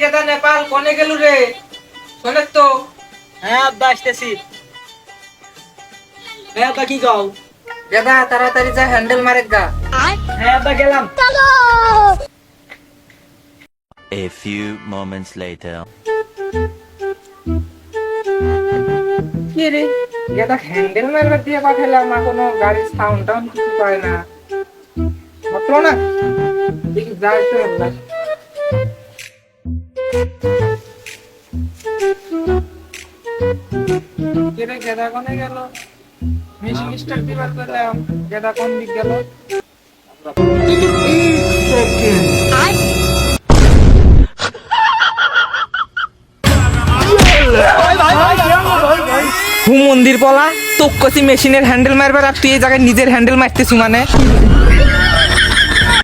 গেদা নেপাল কোনে গেলু রে? শোনেস তো? হ্যাঁ আব্বা আসতেছি। হ্যাঁ আব্বা কি কও? গেদা তাড়াতাড়ি যা হ্যান্ডেল মারে গা। হ্যাঁ আব্বা গেলাম। A few moments later. কি রে গেদা হ্যান্ডেল মারবার দিয়ে পাঠালাম, এখনো গাড়ির সাউন্ড টাউন কিছু পায় না। ঘটলো না দেখি যাই তো না। রে গেদা কোনে গেল? মেশিন স্টার্ট দিবার করলাম, গেদা কোন দিক গেল? হু মন্দির পলা তোক কছি মেশিনের হ্যান্ডেল মারবার, আর তুই এই জায়গায় নিজের হ্যান্ডেল মারতেছি মানে?